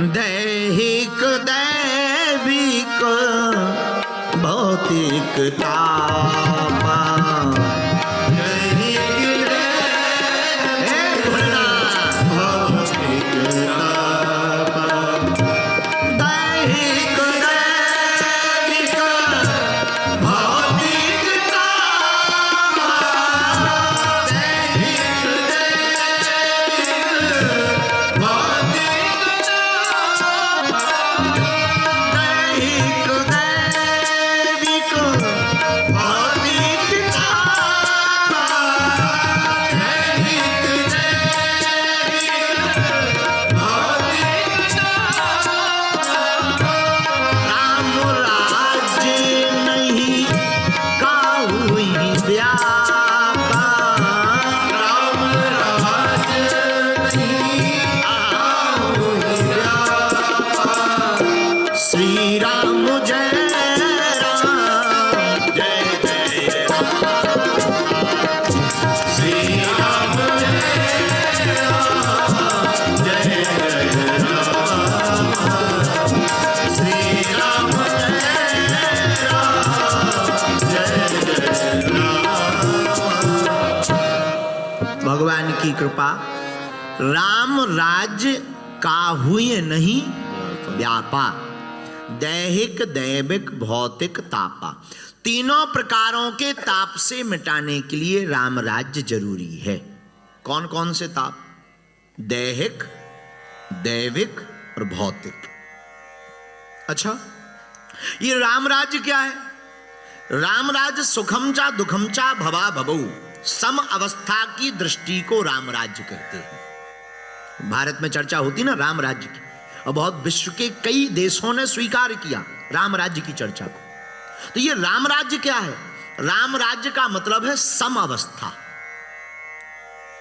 दैहिक दैविक भौतिक तापा, भगवान की कृपा। राम राज्य काहुए नहीं व्यापा, दैहिक दैविक भौतिक तापा। तीनों प्रकारों के ताप से मिटाने के लिए राम राज्य जरूरी है। कौन कौन से ताप? दैहिक, दैविक और भौतिक। अच्छा, ये राम राज्य क्या है? राम राज्य सुखम चा दुखम चा भवा भवऊ, सम अवस्था की दृष्टि को राम राज्य कहते हैं। भारत में चर्चा होती ना राम राज्य की, और बहुत विश्व के कई देशों ने स्वीकार किया राम राज्य की चर्चा को। तो ये राम राज्य क्या है? राम राज्य का मतलब है सम अवस्था।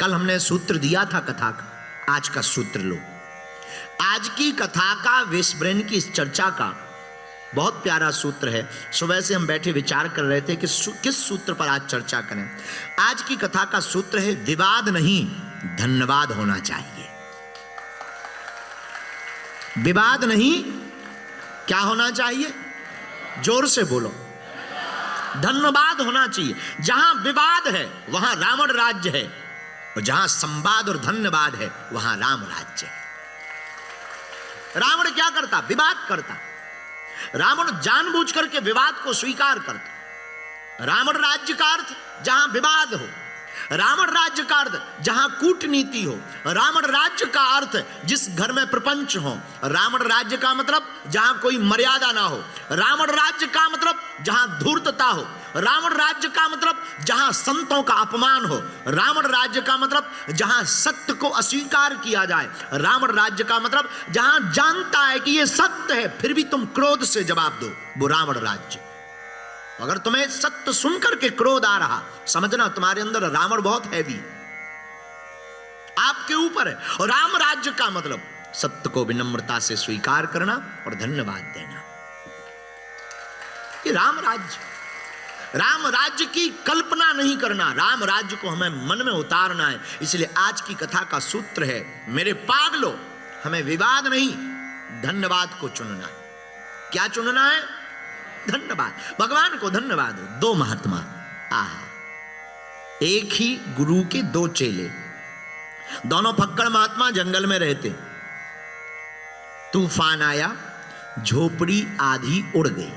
कल हमने सूत्र दिया था कथा का, आज का सूत्र लो। आज की कथा का विस्मरण की इस चर्चा का बहुत प्यारा सूत्र है। सुबह से हम बैठे विचार कर रहे थे कि किस सूत्र पर आज चर्चा करें। आज की कथा का सूत्र है विवाद नहीं धन्यवाद होना चाहिए। विवाद नहीं क्या होना चाहिए? जोर से बोलो। धन्यवाद होना चाहिए। जहां विवाद है वहां रावण राज्य है, और जहां संवाद और धन्यवाद है वहां राम राज्य है। रावण क्या करता? विवाद करता। रावण जानबूझ करके विवाद को स्वीकार करता। रावण राज्य का अर्थ जहां विवाद हो, रावण राज्य का अर्थ जहां कूटनीति हो, रावण राज्य का अर्थ जिस घर में प्रपंच हो, रावण राज्य का मतलब जहां कोई मर्यादा ना हो, रावण राज्य का मतलब जहां धूर्तता हो, रावण राज्य का मतलब जहां संतों का अपमान हो, रावण राज्य का मतलब जहां सत्य को अस्वीकार किया जाए, रावण राज्य का मतलब जहां जानता है कि यह सत्य है फिर भी तुम क्रोध से जवाब दो, वो रावण राज्य। अगर तुम्हें सत्य सुनकर के क्रोध आ रहा, समझना तुम्हारे अंदर रावण बहुत हैवी आपके ऊपर है। और राम राज्य का मतलब सत्य को विनम्रता से स्वीकार करना और धन्यवाद देना। ये राम राज्य। राम राज्य की कल्पना नहीं करना, राम राज्य को हमें मन में उतारना है। इसलिए आज की कथा का सूत्र है, मेरे पागलों, हमें विवाद नहीं धन्यवाद को चुनना है। क्या चुनना है? धन्यवाद। भगवान को धन्यवाद हो। दो महात्मा, एक ही गुरु के दो चेले, दोनों फक्कड़ महात्मा जंगल में रहते। तूफान आया, झोपड़ी आधी उड़ गई।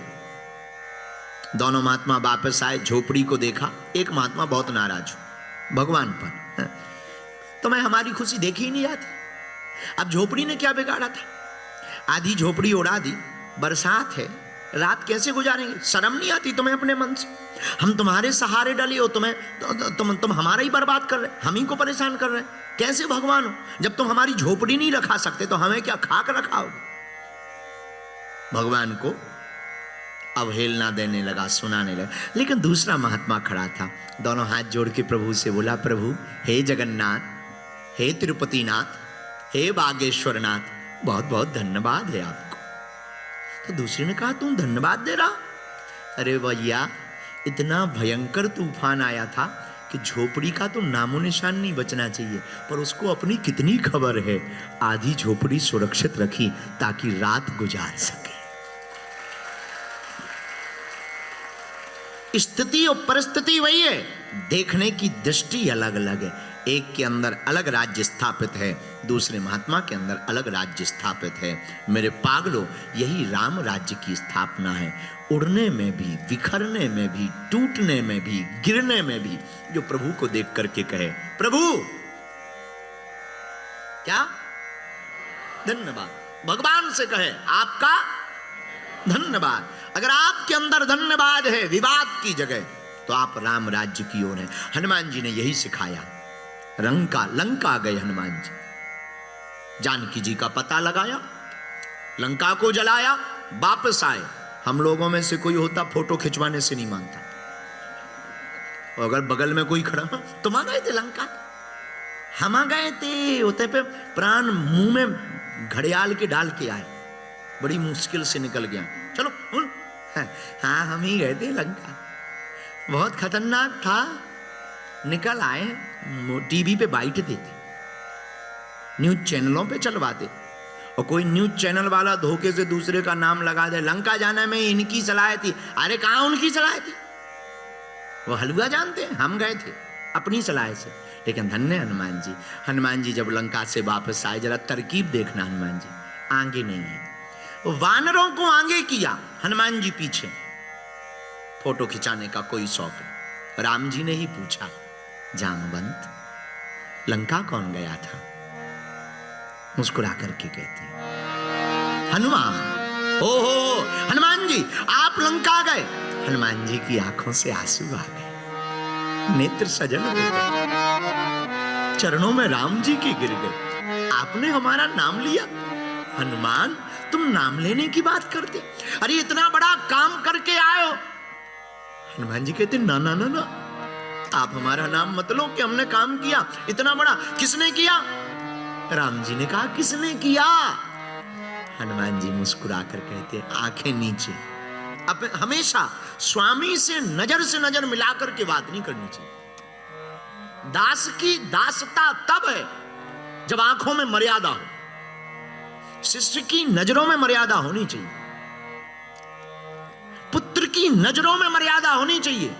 दोनों महात्मा वापस आए, झोपड़ी को देखा। एक महात्मा बहुत नाराज हो भगवान पर, तुम्हें हमारी खुशी देखी ही नहीं जाती। अब झोपड़ी ने क्या बिगाड़ा था? आधी झोपड़ी उड़ा दी। बरसात है, रात कैसे गुजारेंगे? शर्म नहीं आती तुम्हें अपने मन से? हम तुम्हारे सहारे डले हो, तुम हमारा ही बर्बाद कर रहे, हम ही को परेशान कर रहे। कैसे भगवान हो? जब तुम हमारी झोपड़ी नहीं रखा सकते तो हमें क्या खाक रखाओगे? भगवान को अवहेलना देने लगा, सुनाने लगा। लेकिन दूसरा महात्मा खड़ा था, दोनों हाथ जोड़ के प्रभु से बोला, प्रभु हे जगन्नाथ, हे तिरुपति नाथ, हे बागेश्वर नाथ, बहुत बहुत धन्यवाद है आपको। तो दूसरे ने कहा, तुम धन्यवाद दे रहा? अरे भैया, इतना भयंकर तूफान आया था कि झोपड़ी का तो नामो निशान नहीं बचना चाहिए, पर उसको अपनी कितनी खबर है, आधी झोपड़ी सुरक्षित रखी ताकि रात गुजार सके। स्थिति और परिस्थिति वही है, देखने की दृष्टि अलग अलग है। एक के अंदर अलग राज्य स्थापित है, दूसरे महात्मा के अंदर अलग राज्य स्थापित है। मेरे पागलों, यही राम राज्य की स्थापना है। उड़ने में भी, बिखरने में भी, टूटने में भी, गिरने में भी, जो प्रभु को देख करके कहे प्रभु क्या धन्यवाद, भगवान से कहे आपका धन्यवाद। अगर आपके अंदर धन्यवाद है विवाद की जगह, तो आप राम राज्य की ओर हैं। हनुमान जी ने यही सिखाया। लंका गए हनुमान जी, जानकी जी का पता लगाया, लंका को जलाया, वापस आए। हम लोगों में से कोई होता फोटो खिंचवाने से नहीं मानता, और अगर बगल में कोई खड़ा, तुम आ गए थे लंका, हम आ गए थे, होते पे प्राण मुंह में घड़ियाल के डाल के आए, बड़ी मुश्किल से निकल गया। चलो हाँ हम ही गए थे लंका, बहुत खतरनाक था, निकल आए। टीवी पे बाइट देते, न्यूज चैनलों पे चलवाते, और कोई न्यूज चैनल वाला धोखे से दूसरे का नाम लगा दे, लंका जाने में इनकी सलाह थी। अरे कहां उनकी सलाह थी, वो हलवा जानते हैं, हम गए थे अपनी सलाह से। लेकिन धन्य हनुमान जी, हनुमान जी जब लंका से वापस आए, जरा तरकीब देखना, हनुमान जी आगे नहीं है, वानरों को आगे किया, हनुमान जी पीछे। फोटो खिंचाने का कोई शौक नहीं। राम जी ने ही पूछा, जामवंत लंका कौन गया था? मुस्कुरा करके कहते हनुमान। ओहो हनुमान जी आप लंका गए। हनुमान जी की आंखों से आंसू आ गए, नेत्र सजल हो गए, चरणों में राम जी के गिर गए। आपने हमारा नाम लिया? हनुमान तुम नाम लेने की बात करते, अरे इतना बड़ा काम करके आए हो। हनुमान जी कहते ना ना ना ना, आप हमारा नाम मत लो कि हमने काम किया इतना बड़ा। किसने किया? राम जी ने कहा किसने किया? हनुमान जी मुस्कुरा कर कहते आंखें नीचे। अब हमेशा स्वामी से नजर मिलाकर के बात नहीं करनी चाहिए। दास की दासता तब है जब आंखों में मर्यादा हो, शिष्य की नजरों में मर्यादा होनी चाहिए, पुत्र की नजरों में मर्यादा होनी चाहिए।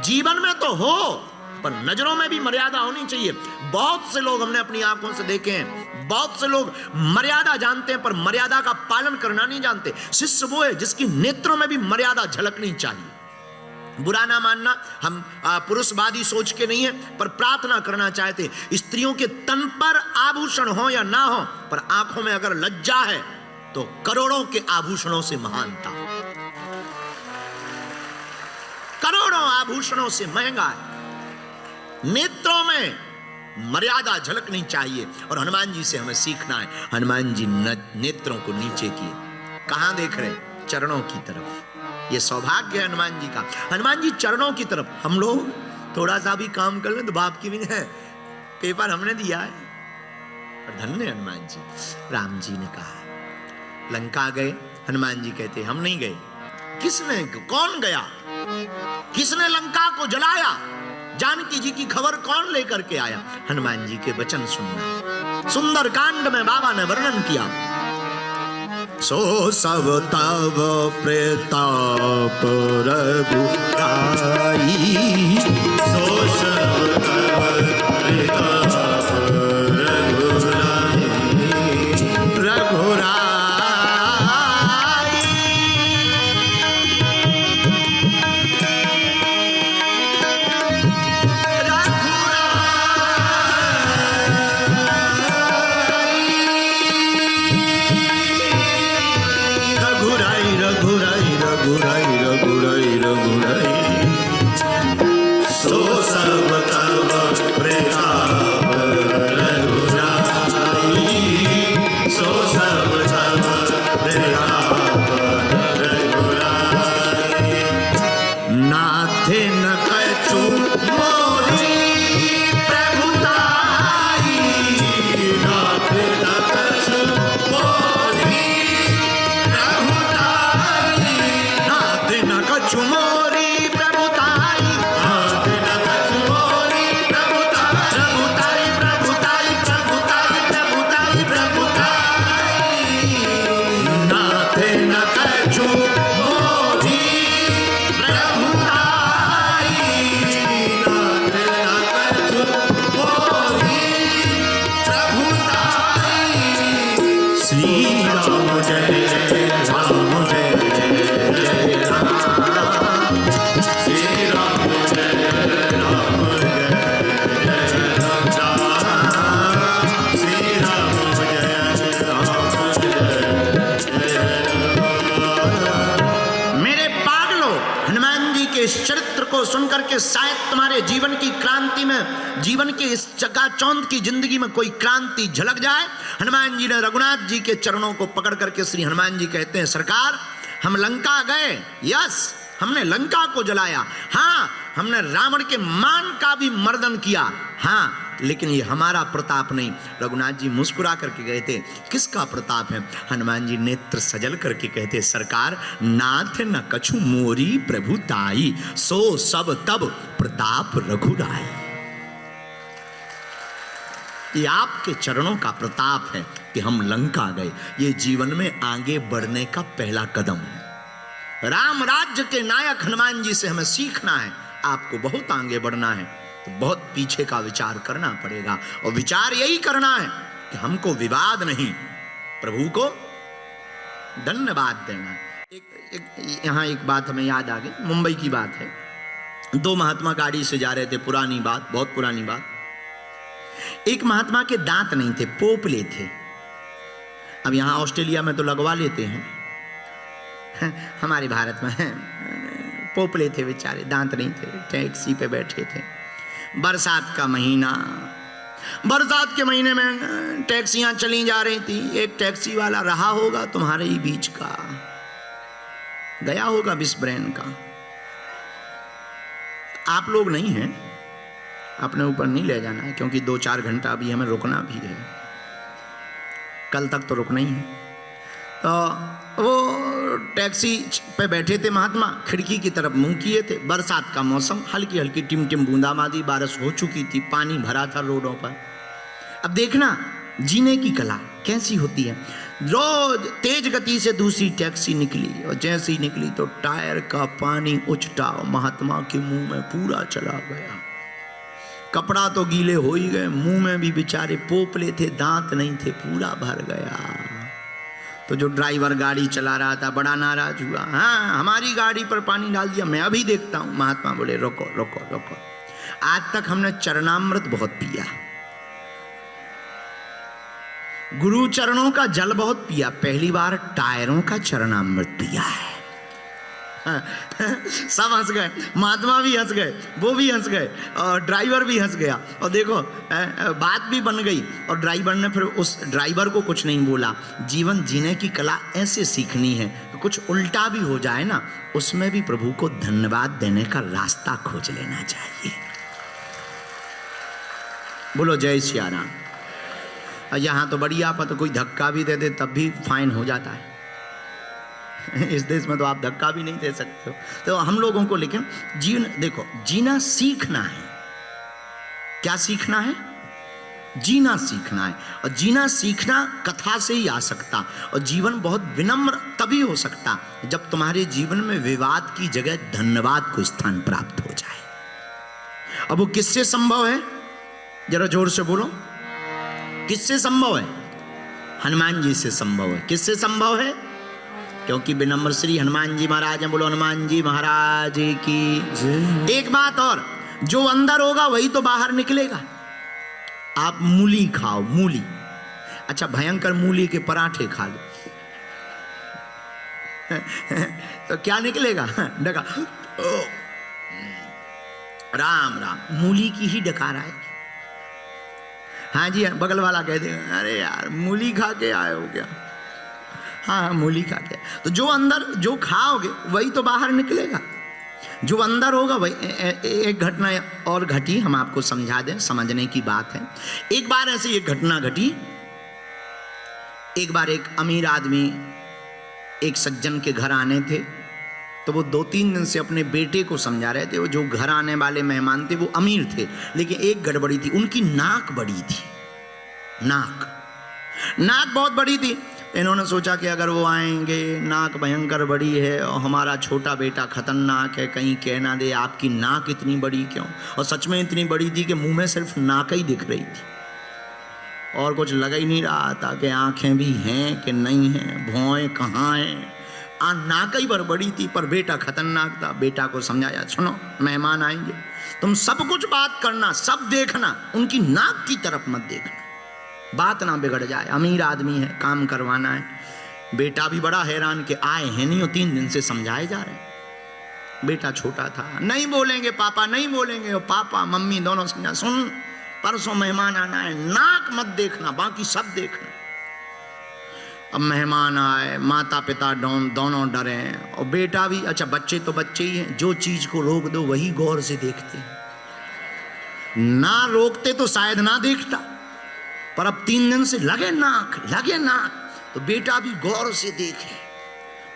जीवन में तो हो, पर नजरों में भी मर्यादा होनी चाहिए। बहुत से लोग हमने अपनी आंखों से देखे हैं, बहुत से लोग मर्यादा जानते हैं पर मर्यादा का पालन करना नहीं जानते। शिष्य वो है जिसकी नेत्रों में भी मर्यादा झलकनी चाहिए। बुरा ना मानना, हम पुरुषवादी सोच के नहीं है, पर प्रार्थना करना चाहते स्त्रियों के तन पर आभूषण हो या ना हो, पर आंखों में अगर लज्जा है तो करोड़ों के आभूषणों से महानता, करोड़ों आभूषणों से महंगा है। नेत्रों में मर्यादा झलकनी चाहिए, और हनुमान जी से हमें सीखना है। हनुमान जी नेत्रों को नीचे किए, कहां देख रहे? चरणों की तरफ। ये सौभाग्य है हनुमान जी का, हनुमान जी चरणों की तरफ। हम लोग थोड़ा सा भी काम कर लें तो बाप की भी है, पेपर हमने दिया है। और धन्य हनुमान जी। राम जी ने कहा लंका गए, हनुमान जी कहते हम नहीं गए। किसने, कौन गया? किसने लंका को जलाया? जानकी जी की खबर कौन लेकर के आया? हनुमान जी के वचन सुनना। सुंदर कांड में बाबा ने वर्णन किया, सो सब तब प्रताप रघुराई, सो सब तब प्रताप रघुराई, रघुराई श्री राम जय राम जय जय राम, श्री राम जय राम जय जय राम, श्री राम जय राम जय जय। मेरे पागलों, हनुमान जी के इस चरित्र को सुनकर के शायद तुम्हारे जीवन की क्रांति में, जीवन के इस चकाचौंध की जिंदगी में कोई क्रांति झलक जाए। हनुमान जी ने रघुनाथ जी के चरणों को पकड़ करके श्री हनुमान जी कहते हैं, सरकार हम लंका गए, यस हमने लंका को जलाया, हाँ हमने रावण के मान का भी मर्दन किया, हाँ लेकिन ये हमारा प्रताप नहीं। रघुनाथ जी मुस्कुरा करके गए थे, किसका प्रताप है? हनुमान जी नेत्र सजल करके कहते, सरकार नाथ न कछु मोरी प्रभुताई, सो सब तब प्रताप रघुराई। ये आपके चरणों का प्रताप है कि हम लंका गए। ये जीवन में आगे बढ़ने का पहला कदम है। राम राज्य के नायक हनुमान जी से हमें सीखना है। आपको बहुत आगे बढ़ना है तो बहुत पीछे का विचार करना पड़ेगा, और विचार यही करना है कि हमको विवाद नहीं, प्रभु को धन्यवाद देना। यहाँ एक बात हमें याद आ गई, मुंबई की बात है। दो महात्मा गाड़ी से जा रहे थे, पुरानी बात, बहुत पुरानी बात। एक महात्मा के दांत नहीं थे, पोपले थे। अब यहाँ ऑस्ट्रेलिया में तो लगवा लेते हैं, हमारे भारत में पोपले थे बेचारे, दांत नहीं थे, टैक्सी पे बैठे थे। बरसात का महीना, बरसात के महीने में टैक्सियां चली जा रही थी। एक टैक्सी वाला रहा होगा तुम्हारे ही बीच का, गया होगा बिस्ब्रेन का। आप लोग नहीं हैं, अपने ऊपर नहीं ले जाना है, क्योंकि 2-4 घंटा अभी हमें रुकना भी है, कल तक तो रुकना ही है। तो वो टैक्सी पे बैठे थे महात्मा, खिड़की की तरफ मुंह किए थे। बरसात का मौसम, हल्की हल्की टिम-टिम बूंदाबांदी, बारिश हो चुकी थी, पानी भरा था रोडों पर। अब देखना जीने की कला कैसी होती है। रोज तेज गति से दूसरी टैक्सी निकली, और जैसे ही निकली तो टायर का पानी उछटा और महात्मा के मुंह में पूरा चला गया। कपड़ा तो गीले हो ही गए, मुंह में भी बेचारे पोपले थे, दांत नहीं थे, पूरा भर गया। तो जो ड्राइवर गाड़ी चला रहा था बड़ा नाराज हुआ, हाँ हमारी गाड़ी पर पानी डाल दिया, मैं अभी देखता हूं। महात्मा बोले रोको रोको रोको, आज तक हमने चरणामृत बहुत पिया, गुरु चरणों का जल बहुत पिया, पहली बार टायरों का चरणामृत पिया है। सब हंस गए, महात्मा भी हंस गए, वो भी हंस गए, और ड्राइवर भी हंस गया। और देखो बात भी बन गई, और ड्राइवर ने फिर उस ड्राइवर को कुछ नहीं बोला। जीवन जीने की कला ऐसे सीखनी है, कुछ उल्टा भी हो जाए ना, उसमें भी प्रभु को धन्यवाद देने का रास्ता खोज लेना चाहिए। बोलो जय सिया राम। यहाँ तो बड़ी आफत, कोई धक्का भी दे दे तब भी फाइन हो जाता है। इस देश में तो आप धक्का भी नहीं दे सकते हो। तो हम लोगों को लेकिन जीवन, देखो जीना सीखना है। क्या सीखना है? जीना सीखना है। और जीना सीखना कथा से ही आ सकता, और जीवन बहुत विनम्र तभी हो सकता जब तुम्हारे जीवन में विवाद की जगह धन्यवाद को स्थान प्राप्त हो जाए। अब वो किससे संभव है? जरा जोर से बोलो, किससे संभव है? हनुमान जी से संभव है। किससे संभव है? क्योंकि विनम्र श्री हनुमान जी महाराज हैं। बोलो हनुमान जी महाराज की। एक बात और, जो अंदर होगा वही तो बाहर निकलेगा। आप मूली खाओ, मूली, अच्छा भयंकर मूली के पराठे खा लो तो क्या निकलेगा? डका, राम राम, मूली की ही डकार आएगी। हाँ जी, बगल वाला कह देगा अरे यार मूली खा के आए हो क्या? हाँ मूली खा के। तो जो अंदर जो खाओगे वही तो बाहर निकलेगा। जो अंदर होगा वही। एक घटना और घटी, हम आपको समझा दें, समझने की बात है। एक बार ऐसी एक घटना घटी। एक बार एक अमीर आदमी एक सज्जन के घर आने थे, तो वो 2-3 दिन से अपने बेटे को समझा रहे थे। वो जो घर आने वाले मेहमान थे वो अमीर थे, लेकिन एक गड़बड़ी थी, उनकी नाक बड़ी थी। नाक बहुत बड़ी थी। इन्होंने सोचा कि अगर वो आएंगे, नाक भयंकर बड़ी है और हमारा छोटा बेटा खतरनाक है, कहीं कह ना दे आपकी नाक इतनी बड़ी क्यों। और सच में इतनी बड़ी थी कि मुंह में सिर्फ नाक ही दिख रही थी। और कुछ लग ही नहीं रहा था कि आंखें भी हैं कि नहीं हैं, भौएं कहाँ हैं। नाक ही बड़ी थी, पर बेटा खतरनाक था। बेटा को समझाया, सुनो मेहमान आएंगे, तुम सब कुछ बात करना, सब देखना, उनकी नाक की तरफ मत देखना, बात ना बिगड़ जाए, अमीर आदमी है, काम करवाना है। बेटा भी बड़ा हैरान कि आए हैं नहीं, 3 दिन से समझाए जा रहे हैं। बेटा छोटा था, नहीं बोलेंगे पापा, नहीं बोलेंगे। पापा मम्मी दोनों समझा, सुन परसों मेहमान आना है, नाक मत देखना, बाकी सब देखना। अब मेहमान आए, माता पिता दोनों डरे, और बेटा भी, अच्छा बच्चे तो बच्चे ही हैं, जो चीज को रोक दो वही गौर से देखते हैं, ना रोकते तो शायद ना देखता, पर अब 3 दिन से लगे नाक, तो बेटा भी गौर से देखे,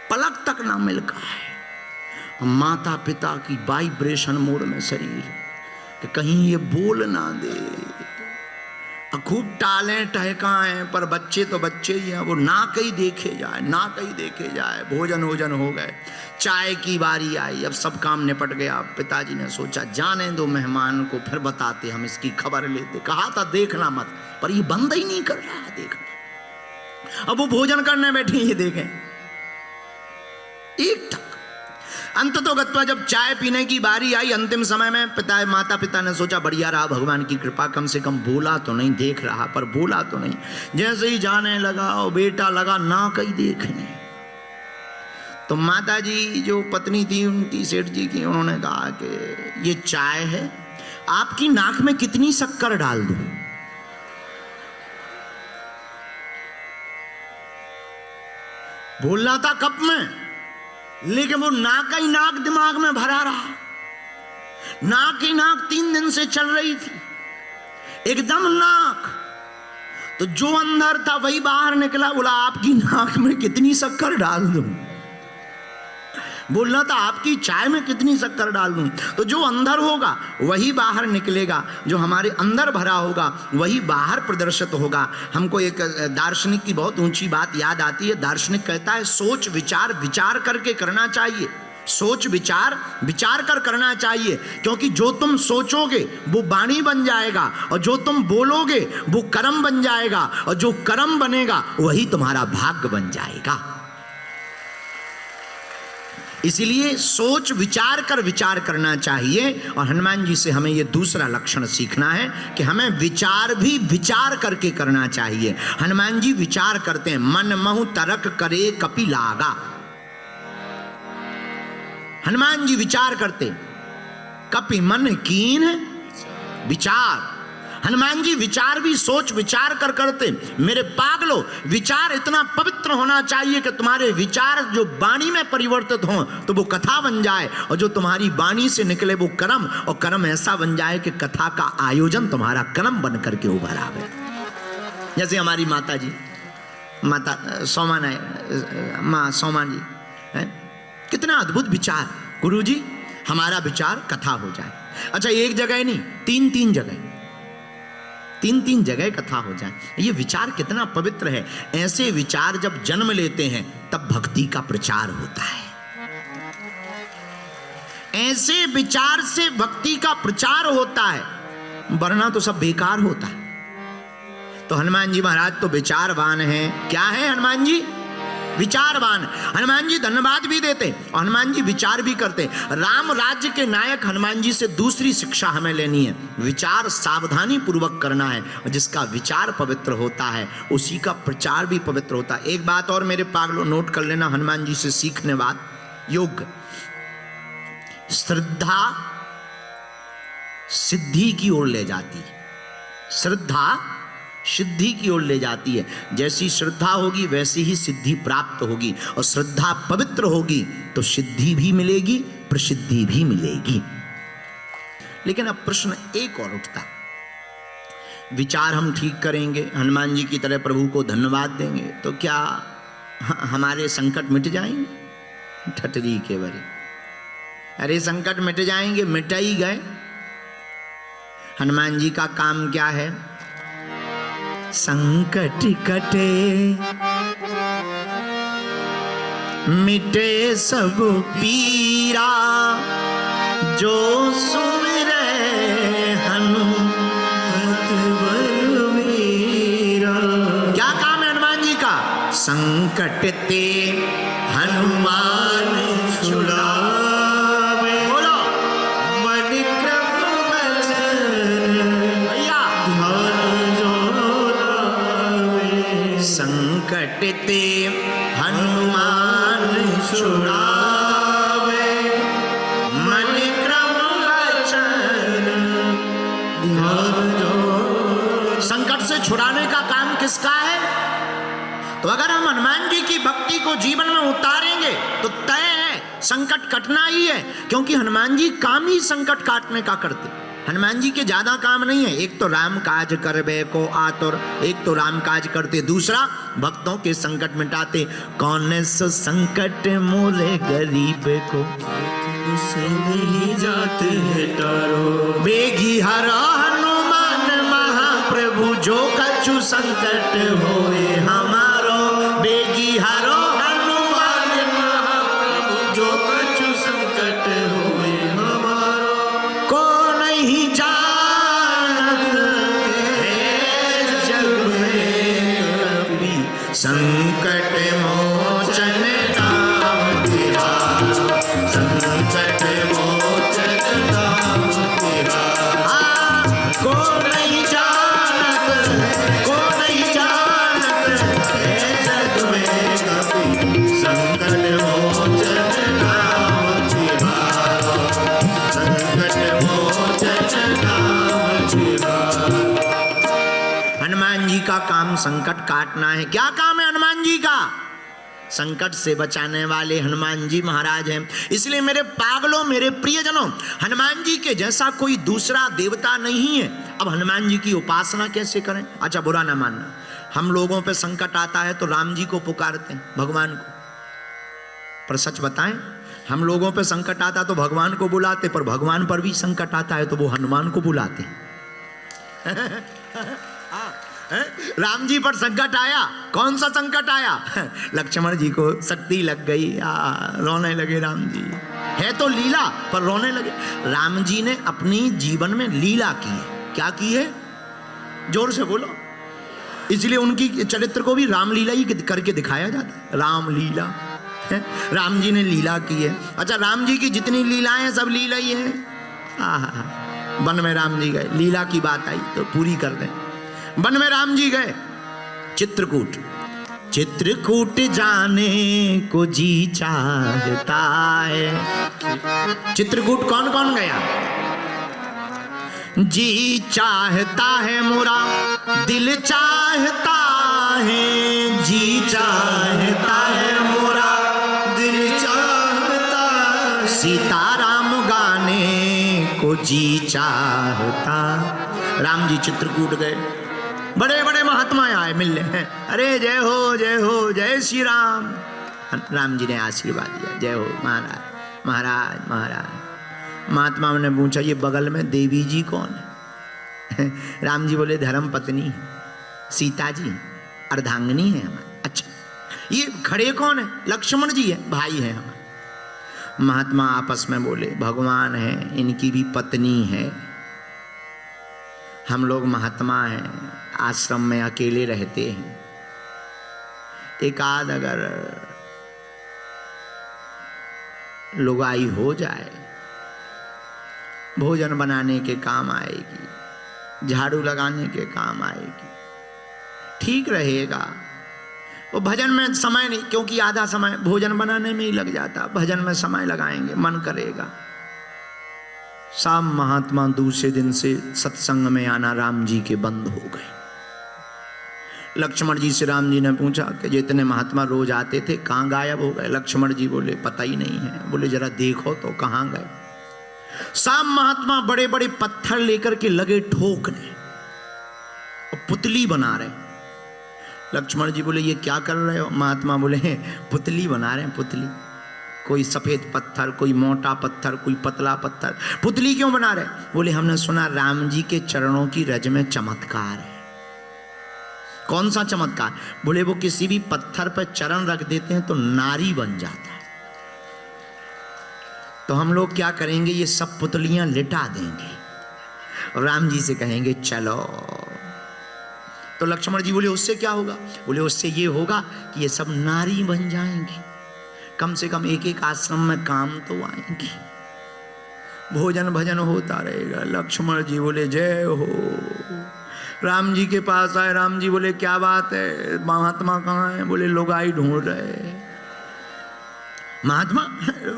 पलक तक ना मिलका है। माता पिता की वाइब्रेशन मोड में शरीर कि कहीं ये बोल ना दे, खूब टालें टहकाएं, पर बच्चे तो बच्चे ही हैं, वो ना कहीं देखे जाए। भोजन हो गए, चाय की बारी आई, अब सब काम निपट गया। पिताजी ने सोचा जाने दो मेहमान को, फिर बताते, हम इसकी खबर लेते। कहा था देखना मत, पर ये बंद ही नहीं कर रहा देखना। अब वो भोजन करने बैठे, ये देखें एक टक। अंत तो गत्वा जब चाय पीने की बारी आई, अंतिम समय में माता पिता ने सोचा बढ़िया रहा, भगवान की कृपा, कम से कम बोला तो नहीं, देख रहा पर बोला तो नहीं। जैसे ही जाने लगा और बेटा लगा ना कहीं देखने, तो माता जी जो पत्नी थी उनकी, सेठ जी की, उन्होंने कहा कि ये चाय है, आपकी नाक में कितनी शक्कर डाल दूं? बोलना था कप में, लेकिन वो नाक ही नाक दिमाग में भरा रहा। नाक ही नाक 3 दिन से चल रही थी, एकदम नाक। तो जो अंदर था वही बाहर निकला, बोला आपकी नाक में कितनी शक्कर डाल दूं? बोलना था आपकी चाय में कितनी शक्कर डाल दूं? तो जो अंदर होगा वही बाहर निकलेगा, जो हमारे अंदर भरा होगा वही बाहर प्रदर्शित होगा। हमको एक दार्शनिक की बहुत ऊंची बात याद आती है। दार्शनिक कहता है सोच विचार करके करना चाहिए, सोच विचार कर करना चाहिए, क्योंकि जो तुम सोचोगे वो वाणी बन जाएगा, और जो तुम बोलोगे वो कर्म बन जाएगा, और जो कर्म बनेगा वही तुम्हारा भाग्य बन जाएगा। इसीलिए सोच विचार करना चाहिए। और हनुमान जी से हमें यह दूसरा लक्षण सीखना है कि हमें विचार करके करना चाहिए। हनुमान जी विचार करते हैं, मन महु तरक करे कपि लागा। हनुमान जी विचार करते, कपि मन कीन विचार। हनुमान जी विचार भी सोच विचार कर करते। मेरे पागलों, विचार इतना पवित्र होना चाहिए कि तुम्हारे विचार जो वाणी में परिवर्तित हों तो वो कथा बन जाए, और जो तुम्हारी वाणी से निकले वो कर्म, और कर्म ऐसा बन जाए कि कथा का आयोजन तुम्हारा कर्म बन करके उभर आवे। जैसे हमारी माता जी, माता सोमा जी है, कितना अद्भुत विचार, गुरु जी हमारा विचार कथा हो जाए। अच्छा एक जगह नहीं, 3 जगह कथा हो जाए। ये विचार कितना पवित्र है। ऐसे विचार जब जन्म लेते हैं तब भक्ति का प्रचार होता है। ऐसे विचार से भक्ति का प्रचार होता है, वरना तो सब बेकार होता है। तो हनुमान जी महाराज तो विचारवान हैं। क्या है हनुमान जी? विचारवान। हनुमान जी धन्यवाद भी देते और हनुमान जी विचार भी करते। राम राज्य के नायक हनुमान जी से दूसरी शिक्षा हमें लेनी है, विचार सावधानी पूर्वक करना है, और जिसका विचार पवित्र होता है उसी का प्रचार भी पवित्र होता है। एक बात और मेरे पागलों नोट कर लेना, हनुमान जी से सीखने बात, योग श्रद्धा सिद्धि की ओर ले जाती है। श्रद्धा सिद्धि की ओर ले जाती है। जैसी श्रद्धा होगी वैसी ही सिद्धि प्राप्त होगी, और श्रद्धा पवित्र होगी तो सिद्धि भी मिलेगी, प्रसिद्धि भी मिलेगी। लेकिन अब प्रश्न एक और उठता, विचार हम ठीक करेंगे, हनुमान जी की तरह प्रभु को धन्यवाद देंगे, तो क्या हमारे संकट मिट जाएंगे? ठटरी के बरे, अरे संकट मिट जाएंगे, मिट ही गए। हनुमान जी का काम क्या है? संकट कटे मिटे सब पीरा, जो सुमिरे हनुमत बलवीरा। संकट ते हनुमान छुड़ावे। बोलो मन क्रम वचन भैया ध्यान जो लावे। संकट ते हनुमान छुड़ावे, मन क्रम वचन ध्यान जो। संकट से छुड़ाने का काम किसका है? तो अगर हम हनुमान जी की भक्ति को जीवन में उतारेंगे तो तय है संकट कटना ही है, क्योंकि हनुमान जी काम ही संकट काटने का करते। हनुमान जी के ज्यादा काम नहीं है, एक तो राम काज करबे को आतुर, एक तो राम काज करते, दूसरा भक्तों के संकट मिटाते। कौन सो संकट मोरे गरीब को उसे नहीं जाते है तारो। बेगी हरा हनुमान महाप्रभु जो कछु संकट होए हमारो। बेगी हरो हनुमान महाप्रभु जो कछु संकट होए हमारो। को नहीं जानत है जग में कभी संकट मोचन नाम तिहारा। संकट मोचन नाम तिहारा। को नहीं जानत, को नहीं जानत है जग में कभी संकट मोचन नाम तिहारा। संकट मोचन नाम तिहारा। हनुमान जी का काम संकट काटना है। क्या काम है हनुमान जी का? संकट से बचाने वाले हनुमान जी महाराज हैं। इसलिए मेरे पागलों, मेरे प्रियजनों, हनुमान जी के जैसा कोई दूसरा देवता नहीं है। अब हनुमान जी की उपासना कैसे करें? अच्छा बुरा ना मानना, हम लोगों पे संकट आता है तो राम जी को पुकारते हैं, भगवान को। पर सच बताएं, हम लोगों पे संकट आता तो भगवान को बुलाते, पर भगवान पर भी संकट आता है तो वो हनुमान को बुलाते हैं। राम जी पर संकट आया, कौन सा संकट आया? लक्ष्मण जी को शक्ति लग गई, रोने लगे राम जी। है तो लीला, पर रोने लगे। राम जी ने अपनी जीवन में लीला की है। क्या की है? जोर से बोलो। इसलिए उनकी चरित्र को भी रामलीला ही करके दिखाया जाता है, रामलीला। राम जी ने लीला की है। अच्छा, राम जी की जितनी लीलाएं हैं सब लीला ही है। वन में राम जी गए, लीला की बात आई तो पूरी कर दें। वन में राम जी गए, चित्रकूट। चित्रकूट जाने को जी चाहता है। चित्रकूट कौन कौन गया? जी चाहता है मोरा, दिल चाहता है। जी चाहता है मोरा, दिल चाहता। सीताराम गाने को जी चाहता। राम जी चित्रकूट गए, बड़े बड़े महात्मा आए मिलने हैं। अरे जय हो जय हो, जय श्री राम। राम जी ने आशीर्वाद दिया, जय हो महाराज महाराज महाराज। महात्मा ने पूछा, ये बगल में देवी जी कौन है? राम जी बोले, धर्म पत्नी सीता जी, अर्धांगिनी है हमारी। अच्छा, ये खड़े कौन है? लक्ष्मण जी है, भाई है हमारे। महात्मा आपस में बोले, भगवान है, इनकी भी पत्नी है। हम लोग महात्मा हैं, आश्रम में अकेले रहते हैं। एक आध अगर लुगाई हो जाए, भोजन बनाने के काम आएगी, झाड़ू लगाने के काम आएगी, ठीक रहेगा। वो भजन में समय नहीं, क्योंकि आधा समय भोजन बनाने में ही लग जाता। भजन में समय लगाएंगे, मन करेगा। सब महात्मा दूसरे दिन से सत्संग में आना राम जी के बंद हो गए। लक्ष्मण जी से राम जी ने पूछा कि जितने महात्मा रोज आते थे कहाँ गायब हो गए? लक्ष्मण जी बोले, पता ही नहीं है। बोले, जरा देखो तो कहाँ गए? सब महात्मा बड़े बड़े पत्थर लेकर के लगे ठोकने, पुतली बना रहे। लक्ष्मण जी बोले, ये क्या कर रहे हो? महात्मा बोले, पुतली बना रहे हैं, पुतली। कोई सफेद पत्थर, कोई मोटा पत्थर, कोई पतला पत्थर। पुतली क्यों बना रहे? बोले, हमने सुना राम जी के चरणों की रज में चमत्कार है। कौन सा चमत्कार? बोले, वो किसी भी पत्थर पर चरण रख देते हैं तो नारी बन जाता है। तो हम लोग क्या करेंगे, ये सब पुतलियां लिटा देंगे और राम जी से कहेंगे, चलो तो लक्ष्मण जी बोले उससे क्या होगा? बोले उससे ये होगा कि ये सब नारी बन जाएंगी, कम से कम एक एक आश्रम में काम तो आएंगी, भोजन भजन होता रहेगा। लक्ष्मण जी बोले जय हो। राम जी के पास आए, राम जी बोले क्या बात है, महात्मा कहाँ है? बोले लुगाई ढूंढ रहे। महात्मा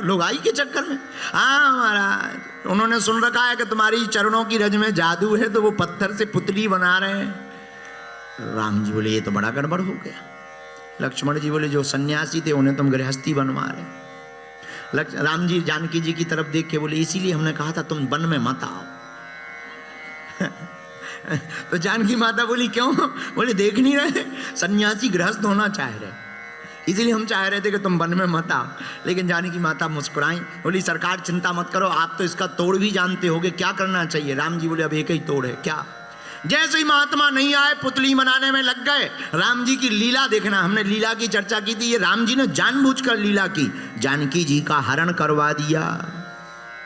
लुगाई के चक्कर में? हाँ महाराज, उन्होंने सुन रखा है कि तुम्हारी चरणों की रज में जादू है, तो वो पत्थर से पुतली बना रहे हैं। राम जी बोले ये तो बड़ा गड़बड़ हो गया। लक्ष्मण जी बोले जो सन्यासी थे उन्हें तुम गृहस्थी बनवा रहे। राम जी जानकी जी की तरफ देख के बोले इसीलिए हमने कहा था तुम वन में मत आओ। तो जानकी माता बोली क्यों? बोले देख नहीं रहे सन्यासी गृहस्थ होना चाह रहे, इसीलिए हम चाह रहे थे कि तुम वन में मत आओ। लेकिन जानकी माता मुस्कुराई, बोली सरकार चिंता मत करो, आप तो इसका तोड़ भी जानते होगे, क्या करना चाहिए? राम जी बोले अब एक ही तोड़ है। क्या? जैसे ही महात्मा नहीं आए पुतली बनाने में लग गए। राम जी की लीला देखना, हमने लीला की चर्चा की थी, ये राम जी ने जानबूझकर लीला की, जानकी जी का हरण करवा दिया,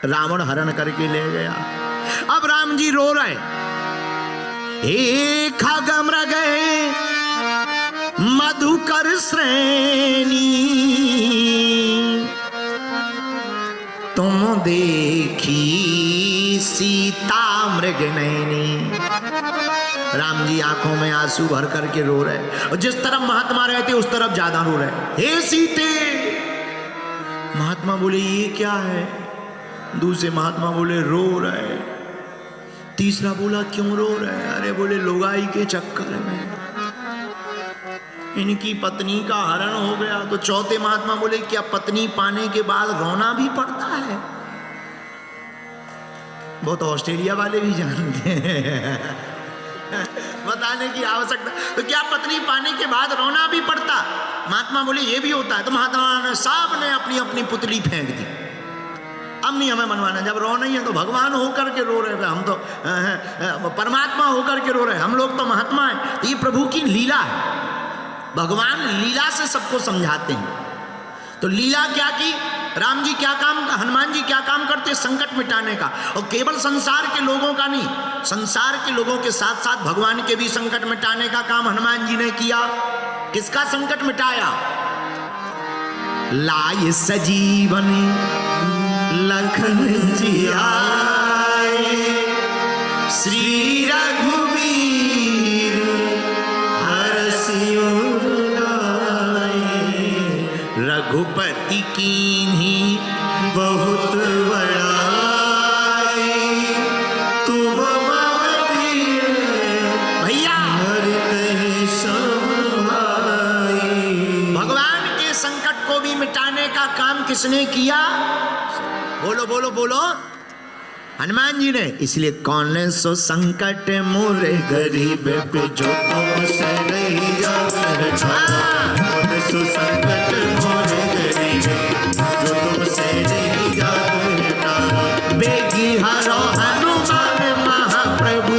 रावण हरण करके ले गया। अब राम जी रो रहे, हे खगमृग मधुकर श्रेणी तुम देखी सीता मृग नैनी। राम जी आंखों में आंसू भर करके रो रहे, और जिस तरफ महात्मा रहते उस तरफ ज्यादा रो रहे। हे सीते! महात्मा बोले ये क्या है? दूसरे महात्मा बोले रो रहे। तीसरा बोला क्यों रो रहे? अरे बोले लुगाई के चक्कर में इनकी पत्नी का हरण हो गया। तो चौथे महात्मा बोले क्या पत्नी पाने के बाद रोना भी पड़ता है? वो तो ऑस्ट्रेलिया वाले भी जानते हैं, बताने की आवश्यकता। तो क्या पत्नी पाने के बाद रोना भी पड़ता? महात्मा बोले ये भी होता है। तो महात्मा ने सब ने अपनी अपनी पुतली फेंक दी, अब नहीं हमें मनवाना। जब रो नहीं है तो भगवान होकर के रो रहे, हम तो परमात्मा होकर के रो रहे, हम लोग तो महात्मा है। ये प्रभु की लीला है, भगवान लीला से सबको समझाते हैं। तो लीला क्या की? राम जी क्या काम, हनुमान जी क्या काम करते? संकट मिटाने का। और केवल संसार के लोगों का नहीं, संसार के लोगों के साथ साथ भगवान के भी संकट मिटाने का काम हनुमान जी ने किया। किसका संकट मिटाया? लाय सजीवन लखन जी आए, श्री रघुवीर हरषियो लाए, रघुपति कीन्ही बहुत बड़ाई, तुम मम प्रिय भैया हरते सब भाई। भगवान के संकट को भी मिटाने का काम किसने किया? बोलो बोलो बोलो, हनुमान जी ने। इसलिए कौन सो संकट मोरे गरीब पे जो तुम से रही जावे, कौन सो संकट मोरे गरीब जो तुम से रही जावे, बेगी हरो हनुमान महाप्रभु,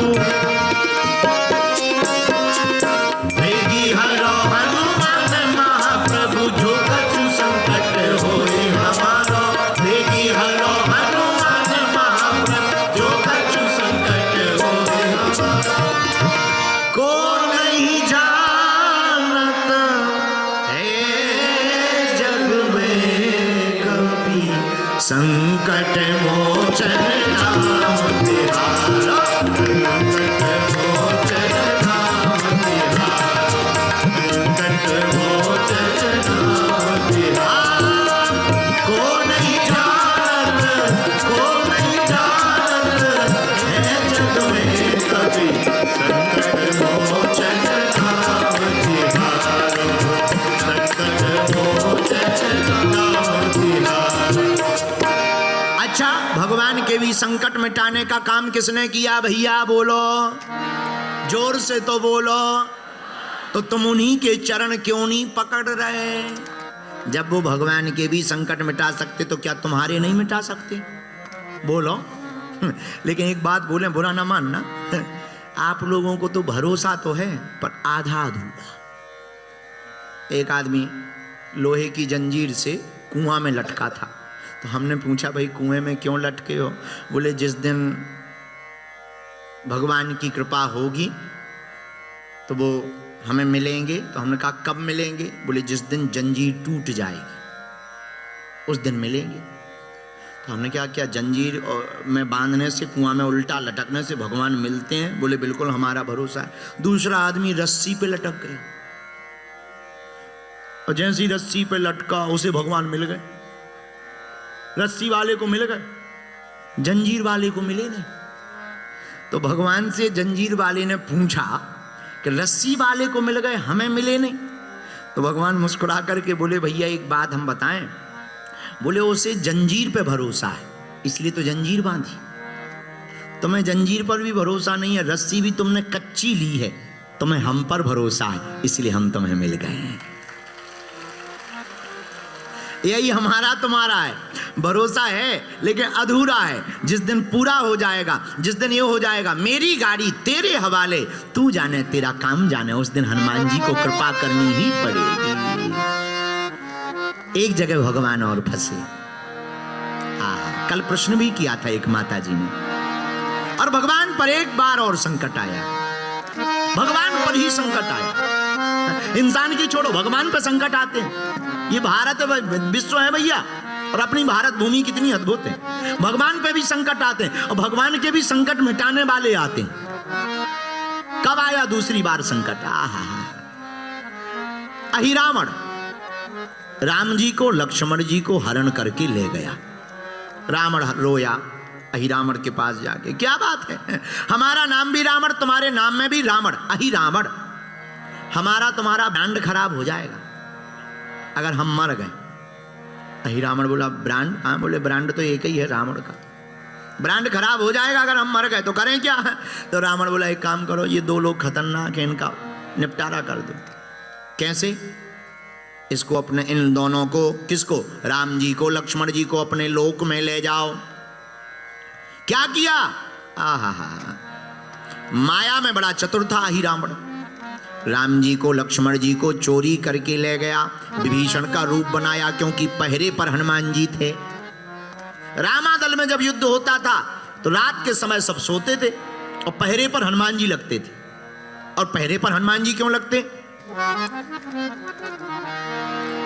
बेगी हरो हनुमान महाप्रभु, जो कछु संकट होए हमारो, बेगी हरो हनुमान महाप्रभु, जो कछु संकट होए हमारो। को नहीं जानत है जग में कभी, संकट मोचन नाम तिहारा, संकट मोचन नाम तिहारा, संकट मोचन नाम तिहारा। को नहीं जानत, को नहीं जानत है जग में कभी, संकट मोचन नाम तिहारा, संकट मोचन नाम तिहारा। अच्छा, भगवान के भी संकट मिटाने का काम किसने किया भैया? बोलो जोर से तो बोलो। तो तुम उन्हीं के चरण क्यों नहीं पकड़ रहे? जब वो भगवान के भी संकट मिटा सकते तो क्या तुम्हारे नहीं मिटा सकते? बोलो। लेकिन एक बात बोले, बुरा ना मानना, आप लोगों को तो भरोसा तो है पर आधा अधूरा। एक आदमी लोहे की जंजीर से कुआं में लटका था, तो हमने पूछा भाई कुएं में क्यों लटके हो? बोले जिस दिन भगवान की कृपा होगी तो वो हमें मिलेंगे। तो हमने कहा कब मिलेंगे? बोले जिस दिन जंजीर टूट जाएगी उस दिन मिलेंगे। तो हमने क्या किया, जंजीर में बांधने से, कुआं में उल्टा लटकने से भगवान मिलते हैं? बोले बिल्कुल हमारा भरोसा है। दूसरा आदमी रस्सी पे लटक गया और जैसी रस्सी पे लटका उसे भगवान मिल गए। रस्सी वाले को मिल गए, जंजीर वाले को मिले नहीं। तो भगवान से जंजीर वाले ने पूछा कि रस्सी वाले को मिल गए, हमें मिले नहीं। तो भगवान मुस्कुरा करके बोले भैया एक बात हम बताएं। बोले उसे जंजीर पे भरोसा है इसलिए तो जंजीर बांधी। तुम्हें जंजीर पर भी भरोसा नहीं है, रस्सी भी तुमने कच्ची ली है, तुम्हें हम पर भरोसा है इसलिए हम तुम्हें मिल गए हैं। यही हमारा तुम्हारा है, भरोसा है लेकिन अधूरा है। जिस दिन पूरा हो जाएगा, जिस दिन ये हो जाएगा मेरी गाड़ी तेरे हवाले, तू जाने तेरा काम जाने, उस दिन हनुमान जी को कृपा करनी ही पड़ेगी। एक जगह भगवान और फंसे। कल प्रश्न भी किया था एक माता जी ने, और भगवान पर एक बार और संकट आया। भगवान पर ही संकट आया। इंसान की छोड़ो, भगवान पर संकट आते हैं। ये भारत विश्व है भैया, और अपनी भारत भूमि कितनी अद्भुत है। भगवान पे भी संकट आते हैं और भगवान के भी संकट मिटाने वाले आते हैं। कब आया दूसरी बार संकट? अहिरावण राम जी को, लक्ष्मण जी को हरण करके ले गया। रावण रोया अहिरावण के पास जाके, क्या बात है, हमारा नाम भी रावण, तुम्हारे नाम में भी रावण, अहिरावण, हमारा तुम्हारा ब्रांड खराब हो जाएगा अगर हम मर गए। अहिरावण बोला ब्रांड? हाँ। बोले ब्रांड तो एक ही है रावण का, ब्रांड खराब हो जाएगा अगर हम मर गए तो करें क्या? तो रावण बोला एक काम करो, ये दो लोग खतरनाक है, इनका निपटारा कर दो। कैसे? इसको अपने, इन दोनों को, किसको? राम जी को, लक्ष्मण जी को अपने लोक में ले जाओ। क्या किया? माया में बड़ा चतुर था अहिरावण। राम जी को, लक्ष्मण जी को चोरी करके ले गया, विभीषण का रूप बनाया क्योंकि पहरे पर हनुमान जी थे। रामादल में जब युद्ध होता था तो रात के समय सब सोते थे और पहरे पर हनुमान जी लगते थे। और पहरे पर हनुमान जी क्यों लगते?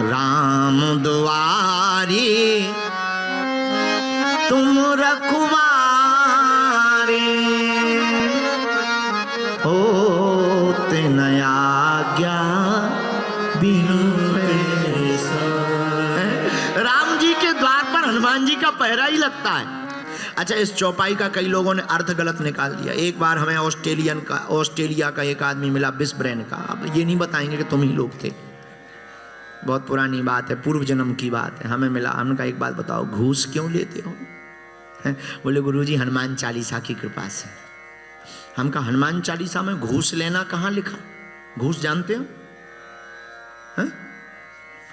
राम दुआरे तुम रखवारे, होते न आज्ञा बिनु पैसा। राम जी के द्वार पर हनुमान जी का पहरा ही लगता है। अच्छा, इस चौपाई का कई लोगों ने अर्थ गलत निकाल दिया। एक बार हमें ऑस्ट्रेलिया का एक आदमी मिला, बिस्ब्रेन का। अब ये नहीं बताएंगे कि तुम ही लोग थे, बहुत पुरानी बात है, पूर्व जन्म की बात है। हमें मिला, हमने कहा एक बात बताओ, घूस क्यों लेते हो? बोले गुरुजी हनुमान चालीसा की कृपा से। हम कहा हनुमान चालीसा में घूस लेना कहाँ लिखा? घूस जानते हो?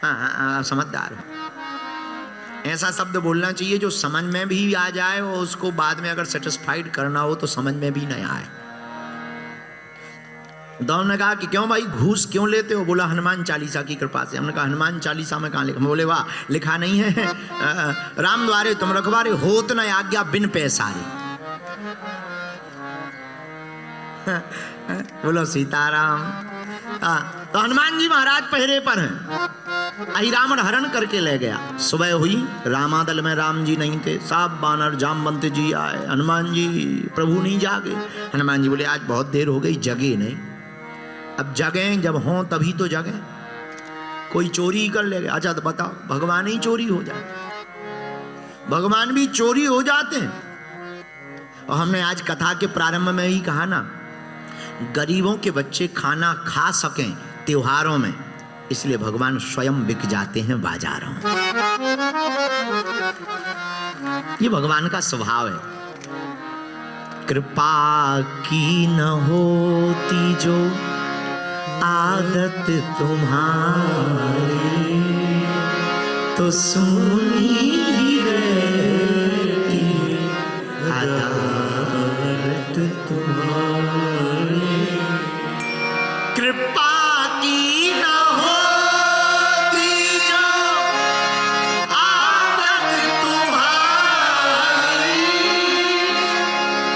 हाँ, समझदार हो। ऐसा शब्द बोलना चाहिए जो समझ में भी आ जाए और उसको बाद में अगर सेटिस्फाइड करना हो तो समझ में भी नहीं आए। तो हमने कहा कि क्यों भाई घूस क्यों लेते हो? बोला हनुमान चालीसा की कृपा से। हमने कहा हनुमान चालीसा में कहाँ लिखा? बोले वाह, लिखा नहीं है, राम द्वारे तुम रखवारे, होत न आज्ञा बिन पैसारे। बोलो सीताराम। तो हनुमान जी महाराज पहरे पर हैं। अहिरावण हरण करके ले गया। सुबह हुई, रामादल में राम जी नहीं थे, साहब बानर जामवंत जी आए। हनुमान जी प्रभु नहीं जागे। हनुमान जी बोले आज बहुत देर हो गई, जगे नहीं। अब जगें जब हों तभी तो जगें, कोई चोरी कर ले गया। अच्छा तो बताओ, भगवान ही चोरी हो जाए? भगवान भी चोरी हो जाते हैं। और हमने आज कथा के प्रारंभ में ही कहा ना, गरीबों के बच्चे खाना खा सकें त्योहारों में, इसलिए भगवान स्वयं बिक जाते हैं बाजारों में। ये भगवान का स्वभाव है। कृपा की न होती जो आदत तुम्हारी, तो सुनी रहती अदालत तुम्हारी। कृपा की न होती जो आदत तुम्हारी,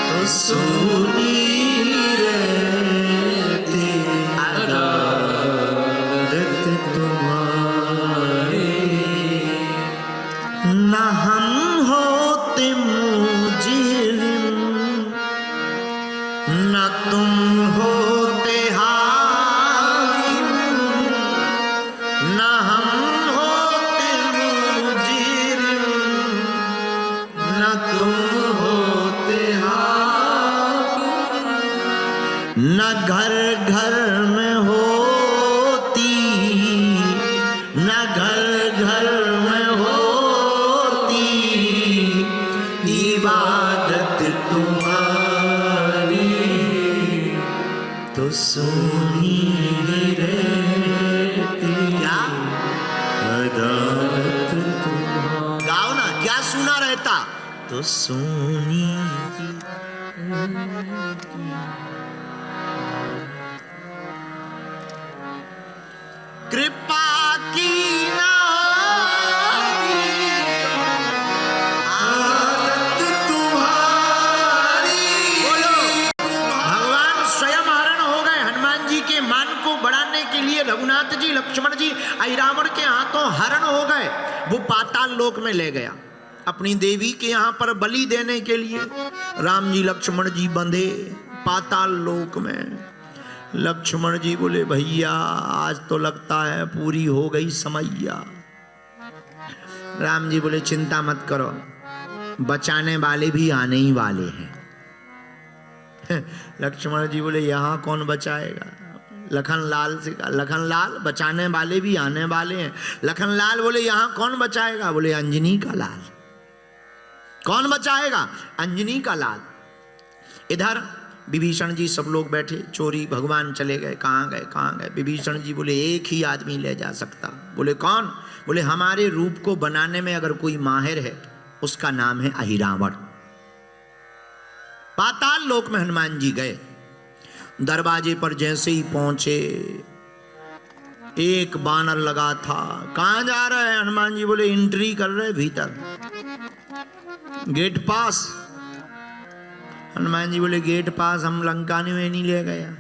तो सुनी रहती गाओ ना, क्या सुना रहता तो सोनी कृपा की ना आदत तुम्हारी। बोलो, भगवान स्वयं हरण हो गए। हनुमान जी के मान को बढ़ाने के लिए रघुनाथ जी, लक्ष्मण जी अहिरावण के हाथों हरण हो गए। वो पाताल लोक में ले गया अपनी देवी के यहाँ पर बलि देने के लिए। राम जी लक्ष्मण जी बंधे पाताल लोक में। लक्ष्मण जी बोले भैया आज तो लगता है पूरी हो गई समैया। राम जी बोले चिंता मत करो, बचाने वाले भी आने ही वाले हैं। लक्ष्मण जी बोले यहाँ कौन बचाएगा? लखन लाल से कहा, लखन लाल बचाने वाले भी आने वाले हैं। लखन लाल बोले यहाँ कौन बचाएगा? बोले अंजनी का लाल। कौन बचाएगा? अंजनी का लाल। इधर विभीषण जी सब लोग बैठे, चोरी भगवान चले गए। कहाँ गए, कहाँ गए? विभीषण जी बोले एक ही आदमी ले जा सकता। बोले कौन? बोले हमारे रूप को बनाने में अगर कोई माहिर है उसका नाम है अहिरावण। पाताल लोक में हनुमान जी गए। दरवाजे पर जैसे ही पहुंचे एक बानर लगा था। कहां जा रहे हैं? हनुमान जी बोले एंट्री कर रहे भीतर, गेट पास। हनुमान जी बोले गेट पास हम लंका में नहीं ले गया,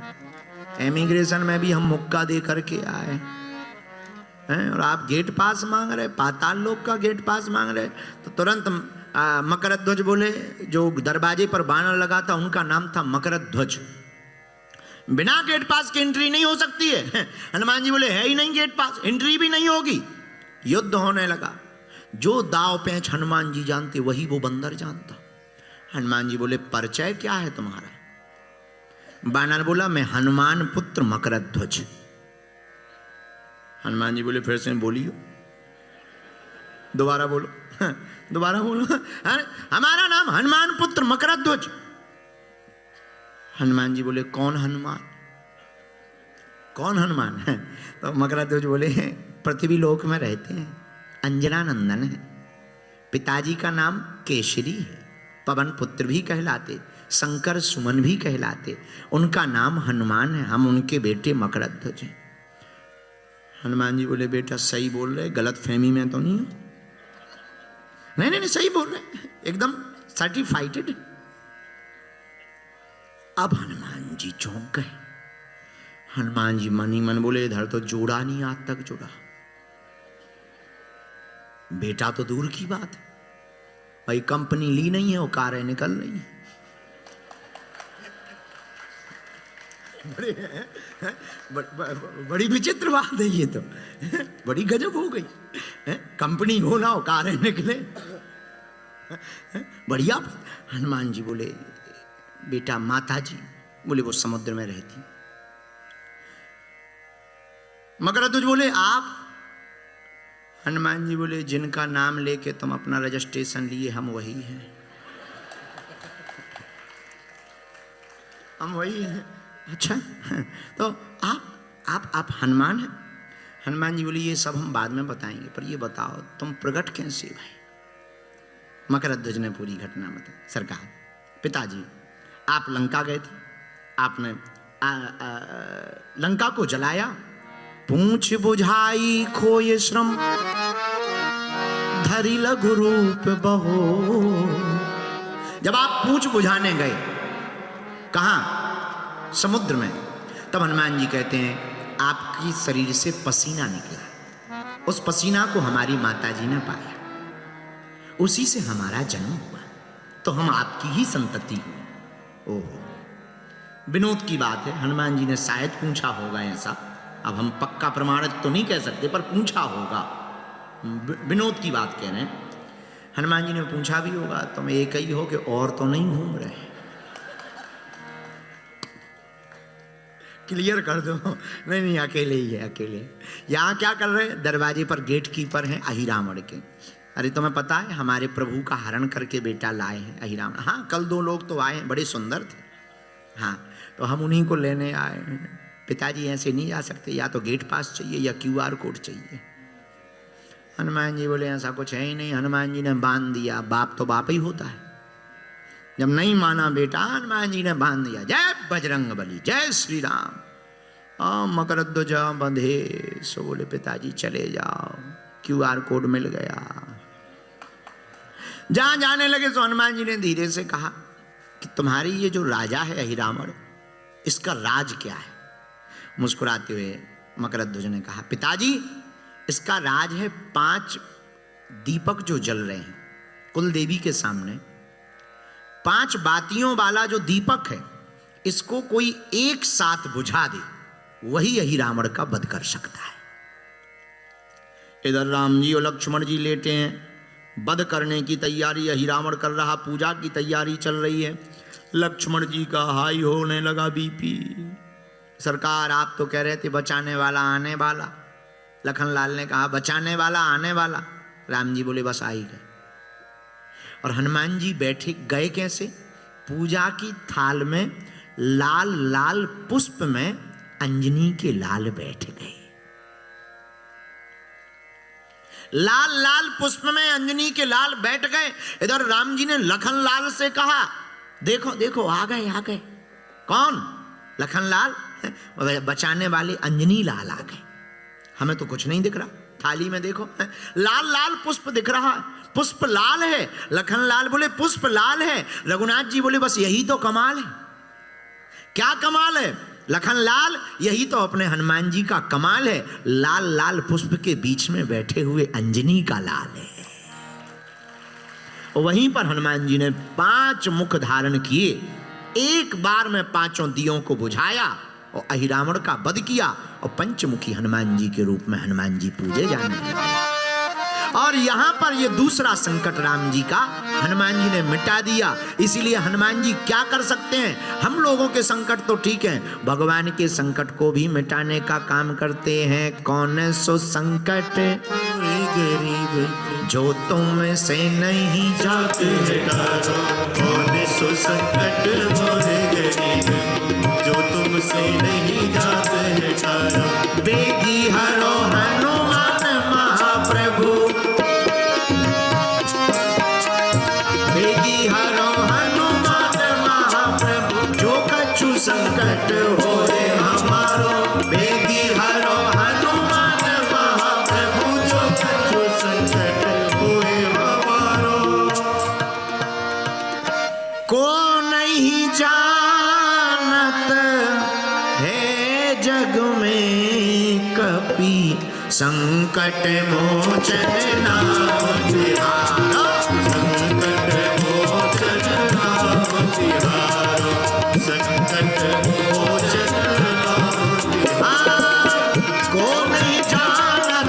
इमिग्रेशन में भी हम मुक्का दे करके आए हैं और आप गेट पास मांग रहे, पाताल लोक का गेट पास मांग रहे। तो तुरंत मकरध्वज बोले, जो दरवाजे पर बानर लगा था उनका नाम था मकरध्वज। बिना गेट पास की एंट्री नहीं हो सकती है। हनुमान जी बोले है ही नहीं गेट पास, एंट्री भी नहीं होगी। युद्ध होने लगा। जो दाव पेंच हनुमान जी जानते वही वो बंदर जानता। हनुमान जी बोले परिचय क्या है तुम्हारा? बानर बोला मैं हनुमान पुत्र मकरध्वज। हनुमान जी बोले फिर से बोलियो, दोबारा बोलो, दोबारा बोलो। हमारा नाम हनुमान पुत्र मकरध्वज। हनुमान जी बोले कौन हनुमान? कौन हनुमान है? तो मकरध्वज बोले पृथ्वी लोक में रहते हैं, अंजना नंदन है, पिताजी का नाम केशरी है, पवन पुत्र भी कहलाते, शंकर सुमन भी कहलाते, उनका नाम हनुमान है, हम उनके बेटे मकरध्वज हैं। हनुमान जी बोले बेटा सही बोल रहे, गलत फहमी में तो नहीं हो? नहीं नहीं सही बोल रहे, एकदम सर्टिफाइड। अब हनुमान जी चौंक गए। हनुमान जी मन ही मन बोले इधर तो जोड़ा नहीं, आज तक जोड़ा, बेटा तो दूर की बात है, भाई कंपनी ली नहीं है, वो कारें निकल रही है। बड़ी विचित्र बात है ये तो, बड़ी गजब हो गई। कंपनी हो ना हो कारें निकले, बढ़िया। हनुमान जी बोले बेटा माता जी, बोले वो समुद्र में रहती। मकरध्वज बोले आप? हनुमान जी बोले जिनका नाम लेके तुम अपना रजिस्ट्रेशन लिए हम वही हैं, हम वही हैं। अच्छा तो आप हनुमान हैं? हनुमान जी बोले ये सब हम बाद में बताएंगे, पर ये बताओ तुम प्रकट कैसे भाई? मकरध्वज ने पूरी घटना बताई। सरकार पिताजी आप लंका गए थे, आपने लंका को जलाया, पूंछ बुझाई खोए श्रम, धरि लघु रूप बहो। जब आप पूंछ बुझाने गए कहां? समुद्र में। तब हनुमान जी कहते हैं आपकी शरीर से पसीना निकला, उस पसीना को हमारी माता जी ने पाया, उसी से हमारा जन्म हुआ, तो हम आपकी ही संतति हुए। ओहो विनोद की बात है, हनुमान जी ने शायद पूछा होगा ऐसा, अब हम पक्का प्रमाणित तो नहीं कह सकते, पर पूछा होगा, विनोद की बात कह रहे हैं। हनुमान जी ने पूछा भी होगा तुम एक ही हो कि और तो नहीं घूम रहे? क्लियर कर दो। नहीं नहीं अकेले ही है, अकेले। यहाँ क्या कर रहे हैं? दरवाजे पर गेट कीपर हैं अहिरावण के। अरे तुम्हें पता है हमारे प्रभु का हरण करके बेटा लाए हैं अहिरावण। हाँ कल 2 लोग तो आए हैं, बड़े सुंदर थे, हाँ तो हम उन्हीं को लेने आए हैं। पिताजी ऐसे नहीं जा सकते, या तो गेट पास चाहिए या QR कोड चाहिए। हनुमान जी बोले ऐसा कुछ है ही नहीं। हनुमान जी ने बांध दिया। बाप तो बाप ही होता है। जब नहीं माना बेटा, हनुमान जी ने बांध दिया। जय बजरंग बली, जय श्री राम। मकरध्वज बंधे। सो बोले पिताजी चले जाओ, QR कोड मिल गया। जहां जाने लगे तो हनुमान जी ने धीरे से कहा कि तुम्हारी ये जो राजा है अहिरावण, इसका राज क्या है? मुस्कुराते हुए मकरध्वज ने कहा, पिताजी इसका राज है 5 दीपक जो जल रहे हैं कुल देवी के सामने। 5 बातियों वाला जो दीपक है, इसको कोई एक साथ बुझा दे, वही अहिरावण का वध कर सकता है। इधर राम जी और लक्ष्मण जी लेटे हैं। वध करने की तैयारी अहिरावण कर रहा, पूजा की तैयारी चल रही है। लक्ष्मण जी का हाई होने लगा BP। सरकार आप तो कह रहे थे बचाने वाला आने वाला। लखनलाल ने कहा बचाने वाला आने वाला। राम जी बोले बस आ ही गए। और हनुमान जी बैठे गए कैसे? पूजा की थाल में लाल लाल पुष्प में अंजनी के लाल बैठ गए। लाल लाल पुष्प में अंजनी के लाल बैठ गए। इधर राम जी ने लखनलाल से कहा देखो देखो आ गए आ गए। कौन? लखनलाल। बचाने वाले अंजनी लाल आ गए। हमें तो कुछ नहीं दिख रहा, थाली में देखो लाल लाल पुष्प दिख रहा है। पुष्प लाल है। लखनलाल बोले पुष्प लाल है। रघुनाथ जी बोले बस यही तो कमाल है। क्या कमाल है लखनलाल? यही तो अपने हनुमान जी का कमाल है। लाल लाल पुष्प के बीच में बैठे हुए अंजनी का लाल है। वहीं पर हनुमान जी ने 5 मुख धारण किए। एक बार में 5 दियों को बुझाया और अहिरावण का वध किया। और पंचमुखी हनुमान जी के रूप में हनुमान जी पूजे जाने लगे। और यहां पर ये दूसरा संकट राम जी का हनुमान जी ने मिटा दिया। इसीलिए हनुमान जी क्या कर सकते हैं? हम लोगों के संकट तो ठीक है, भगवान के संकट को भी मिटाने का काम करते हैं। कौन सो संकट गरीब जो तुम से नहीं जाते, कौन सो संकट गरीब जो तुमसे नहीं जाते, बेगी हरो हनुमान महाप्रभु, बेगी हरो हनुमान महाप्रभु, जो कछु संकट होए हमारो, बेगी हरो हनुमान महाप्रभु, जो कछु संकट होए हमारो। को नहीं जानत है जग में कपि, संकट मोचन नाम तिहारा, संकट मोचन नाम तिहारा, संकट मोचन नाम तिहारा। को नहीं जानत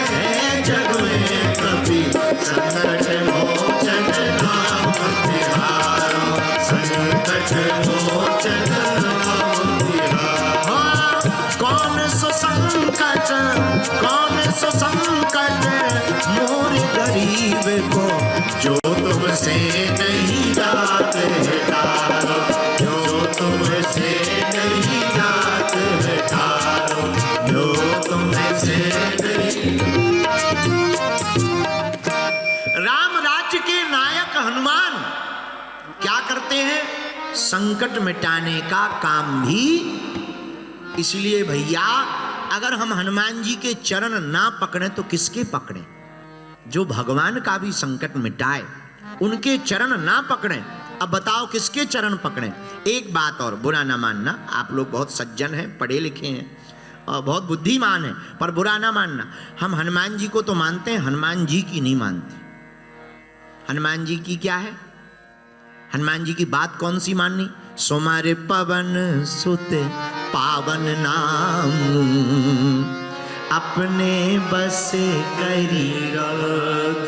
है जग में कपि, संकट मोचन नाम तिहारा, संकट मोचन नाम तिहारा। कौन सो संकट मोर गरीब को, जो तुमसे नहीं जाते तारो, जो तुमसे नहीं जाते तारो, जो तुमसे नहीं। राम राज्य के नायक हनुमान क्या करते हैं? संकट मिटाने का काम भी। इसलिए भैया अगर हम हनुमान जी के चरण ना पकड़ें तो किसके पकड़ें? जो भगवान का भी संकट मिटाए उनके चरण ना पकड़ें। अब बताओ किसके चरण पकड़ें? एक बात और, बुरा ना मानना, आप लोग बहुत सज्जन हैं, पढ़े लिखे हैं और बहुत बुद्धिमान हैं, पर बुरा ना मानना, हम हनुमान जी को तो मानते हैं, हनुमान जी की नहीं मानते। हनुमान जी की क्या है? हनुमान जी की बात कौन सी माननी? सोमारे पवन सुत पावन नाम, अपने बस करी राख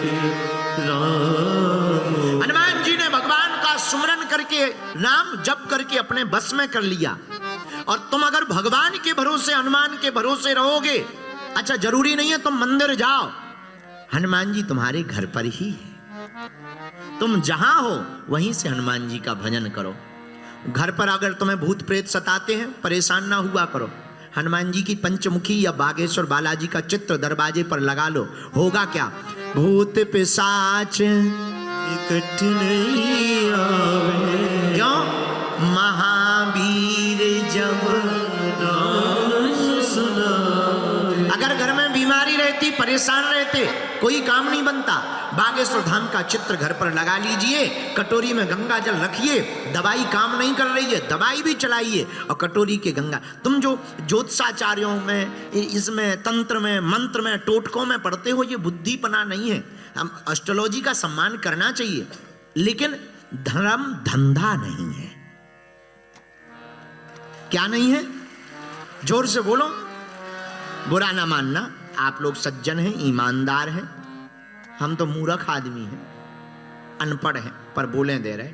राम। हनुमान जी ने भगवान का सुमरन करके, नाम जप करके अपने बस में कर लिया। और तुम अगर भगवान के भरोसे, हनुमान के भरोसे रहोगे, अच्छा जरूरी नहीं है तुम मंदिर जाओ, हनुमान जी तुम्हारे घर पर ही है। तुम जहां हो वहीं से हनुमान जी का भजन करो। घर पर अगर तुम्हें भूत प्रेत सताते हैं, परेशान ना हुआ करो, हनुमान जी की पंचमुखी या बागेश्वर बालाजी का चित्र दरवाजे पर लगा लो, होगा क्या? भूत पिशाच निकट नहीं आवे, क्यों? महावीर जब नाम सुना। अगर घर में बीमारी रहती, परेशान रहते, कोई काम नहीं बनता, बागेश्वर धाम का चित्र घर पर लगा लीजिए, कटोरी में गंगा जल रखिए, दवाई काम नहीं कर रही है, दवाई भी चलाइए और कटोरी के गंगा। तुम जो ज्योतिषाचार्यों में, इसमें तंत्र में, मंत्र में, टोटकों में पढ़ते हो, ये बुद्धिपना नहीं है। हम एस्ट्रोलॉजी का सम्मान करना चाहिए, लेकिन धर्म धंधा नहीं है। क्या नहीं है? जोर से बोलो। बुरा ना मानना, आप लोग सज्जन हैं, ईमानदार हैं, हम तो मूर्ख आदमी हैं, अनपढ़ हैं, पर बोले दे रहे।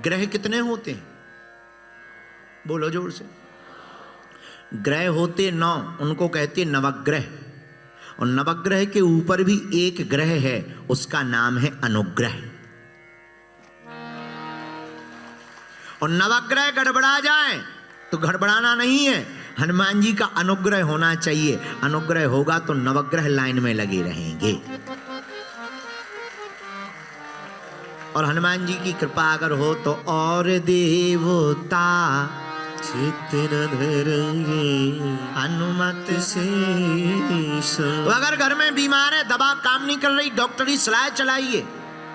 ग्रह कितने होते हैं? बोलो जोर से। ग्रह होते 9, उनको कहते नवग्रह। और नवग्रह के ऊपर भी एक ग्रह है, उसका नाम है अनुग्रह। और नवग्रह गड़बड़ा जाए तो गड़बड़ाना नहीं है, हनुमान जी का अनुग्रह होना चाहिए। अनुग्रह होगा तो नवग्रह लाइन में लगे रहेंगे। और हनुमान जी की कृपा अगर हो तो और देवता चित्त न धरेंगे अनुमत से। तो अगर घर में बीमार है, दवा काम नहीं कर रही, डॉक्टरी सलाह चलाइए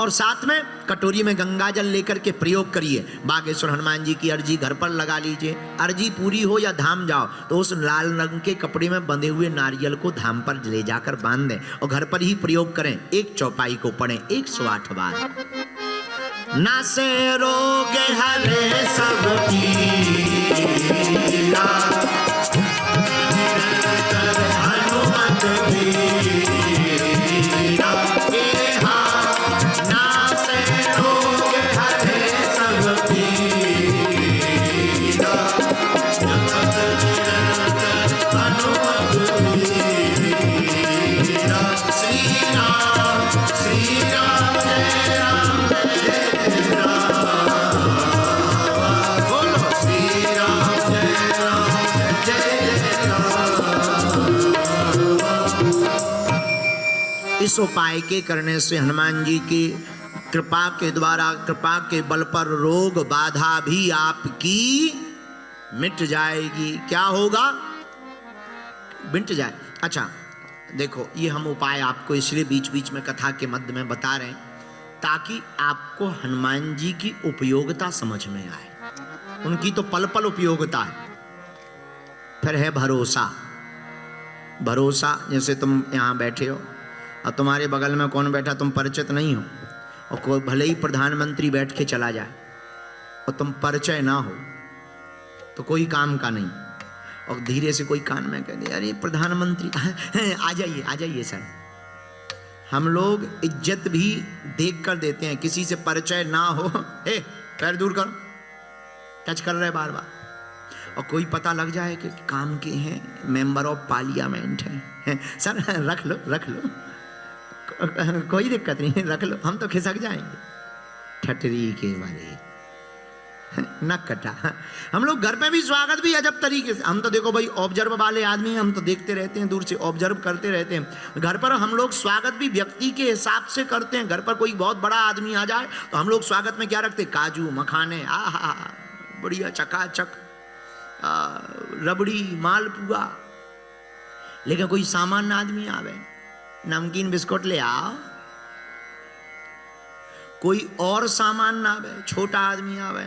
और साथ में कटोरी में गंगा जल लेकर के प्रयोग करिए। बागेश्वर हनुमान जी की अर्जी घर पर लगा लीजिए। अर्जी पूरी हो या धाम जाओ तो उस लाल रंग के कपड़े में बंधे हुए नारियल को धाम पर ले जाकर बांध दें और घर पर ही प्रयोग करें। एक चौपाई को पढ़ें 108 बार। नासे रोग हरे सब पीरा, हनुमत वीरा। नासे रोग हरे सब पीरा, हनुमत वीरा। श्री राम जय राम जय इस उपाय के करने से हनुमान जी की कृपा के द्वारा, कृपा के बल पर रोग बाधा भी आपकी मिट जाएगी। क्या होगा? मिट जाए। अच्छा देखो, ये हम उपाय आपको इसलिए बीच बीच में कथा के मध्य में बता रहे हैं ताकि आपको हनुमान जी की उपयोगिता समझ में आए। उनकी तो पल पल उपयोगिता है। फिर है भरोसा। भरोसा, जैसे तुम यहाँ बैठे हो और तुम्हारे बगल में कौन बैठा तुम परिचित नहीं हो, और कोई भले ही प्रधानमंत्री बैठ के चला जाए और तुम परिचय ना हो तो कोई काम का नहीं। और धीरे से कोई कान में कह दे, अरे प्रधानमंत्री आ जाइए सर। हम लोग इज्जत भी देख कर देते हैं। किसी से परिचय ना हो, पैर दूर करो, टच कर रहे बार बार। और कोई पता लग जाए कि काम के हैं, मेंबर ऑफ पार्लियामेंट हैं, सर रख लो, कोई दिक्कत नहीं, रख लो, हम तो खिसक जाएंगे। ठटरी के वाले न कटा। हम लोग घर पे भी स्वागत भी अजब तरीके से, हम तो देखो भाई ऑब्जर्व वाले आदमी हैं, हम तो देखते रहते हैं, दूर से ऑब्जर्व करते रहते हैं। घर पर हम लोग स्वागत भी व्यक्ति के हिसाब से करते हैं। घर पर कोई बहुत बड़ा आदमी आ जाए तो हम लोग स्वागत में क्या रखते? काजू मखाने, आहा बढ़िया चकाचक, रबड़ी मालपुआ। लेकिन कोई सामान्य आदमी आवे, नमकीन बिस्कुट ले आओ। कोई और सामान ना आवे, छोटा आदमी आवे,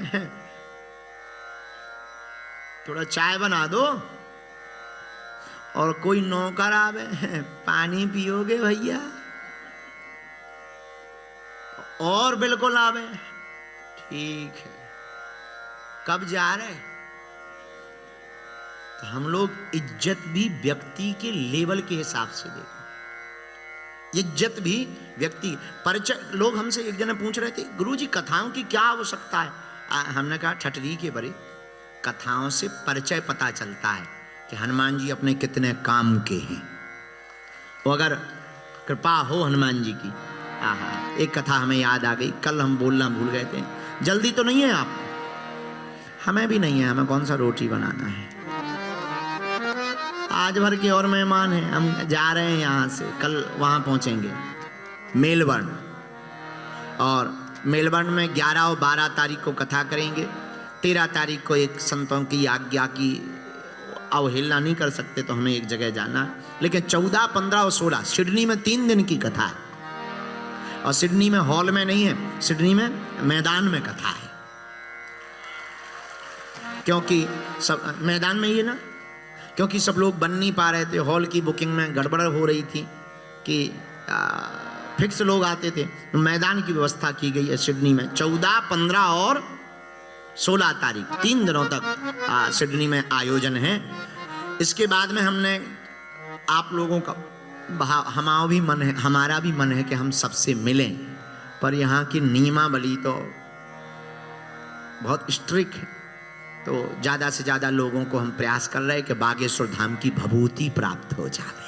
थोड़ा चाय बना दो। और कोई नौकर आवे, पानी पियोगे भैया? और बिल्कुल आवे, ठीक है, कब जा रहे? तो हम लोग इज्जत भी व्यक्ति के लेवल के हिसाब से देते। इज्जत भी व्यक्ति परिचय। लोग हमसे एक जने पूछ रहे थे, गुरुजी कथाओं की क्या आवश्यकता है? हमने कहा ठटरी के बड़े कथाओं से परिचय पता चलता है कि हनुमान जी अपने कितने काम के हैं। तो अगर कृपा हो हनुमान जी की, एक कथा हमें याद आ गई, कल हम बोलना भूल गए थे। जल्दी तो नहीं है आपको? हमें भी नहीं है, हमें कौन सा रोटी बनाना है। आज भर के और मेहमान हैं, हम जा रहे हैं यहाँ से, कल वहाँ पहुँचेंगे मेलबर्न, और मेलबर्न में 11 और 12 तारीख को कथा करेंगे। 13 तारीख को एक संतों की आज्ञा की अवहेलना नहीं कर सकते तो हमें एक जगह जाना है, लेकिन 14, 15 और 16 सिडनी में 3 दिन की कथा है, और सिडनी में हॉल में नहीं है, सिडनी में मैदान में कथा है, क्योंकि सब मैदान में ही है ना, क्योंकि सब लोग बन नहीं पा रहे थे, हॉल की बुकिंग में गड़बड़ हो रही थी कि फिक्स लोग आते थे, तो मैदान की व्यवस्था की गई है सिडनी में 14, 15 और 16 तारीख 3 दिनों तक सिडनी में आयोजन है। इसके बाद में हमने आप लोगों का हमारा भी मन है कि हम सबसे मिलें, पर यहाँ की नियमावली तो बहुत स्ट्रिक्ट है, तो ज़्यादा से ज़्यादा लोगों को हम प्रयास कर रहे हैं कि बागेश्वर धाम की भभूति प्राप्त हो जाए।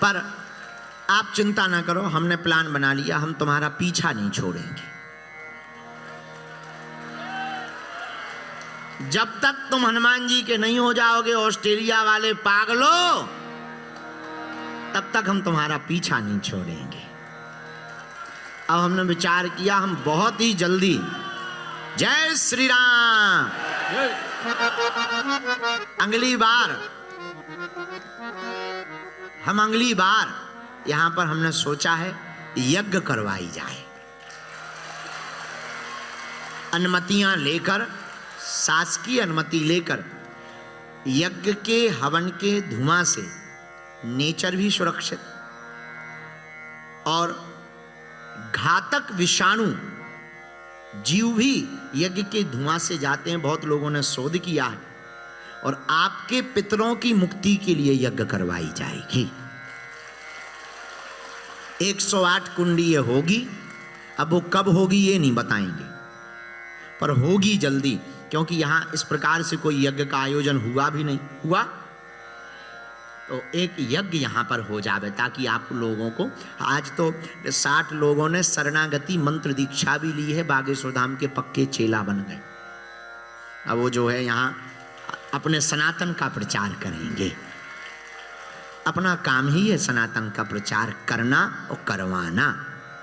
पर आप चिंता ना करो, हमने प्लान बना लिया, हम तुम्हारा पीछा नहीं छोड़ेंगे। जब तक तुम हनुमान जी के नहीं हो जाओगे ऑस्ट्रेलिया वाले पागलों, तब तक हम तुम्हारा पीछा नहीं छोड़ेंगे। अब हमने विचार किया, हम बहुत ही जल्दी, जय श्री राम, अगली बार यहां पर हमने सोचा है यज्ञ करवाई जाए, अनुमतियां लेकर, शासकीय अनुमति लेकर, यज्ञ के हवन के धुआं से नेचर भी सुरक्षित और घातक विषाणु जीव भी यज्ञ के धुआं से जाते हैं, बहुत लोगों ने शोध किया है, और आपके पितरों की मुक्ति के लिए यज्ञ करवाई जाएगी। 108 कुंडी ये होगी, अब वो कब होगी ये नहीं बताएंगे, पर होगी जल्दी, क्योंकि यहाँ इस प्रकार से कोई यज्ञ का आयोजन हुआ भी नहीं हुआ, तो एक यज्ञ यहाँ पर हो जावे, ताकि आप लोगों को, आज तो 60 लोगों ने शरणागति मंत्र दीक्षा भी ली है, बागेश्वर धाम के पक्के चेला बन गए। अब वो जो है यहाँ अपने सनातन का प्रचार करेंगे, अपना काम ही है सनातन का प्रचार करना और करवाना।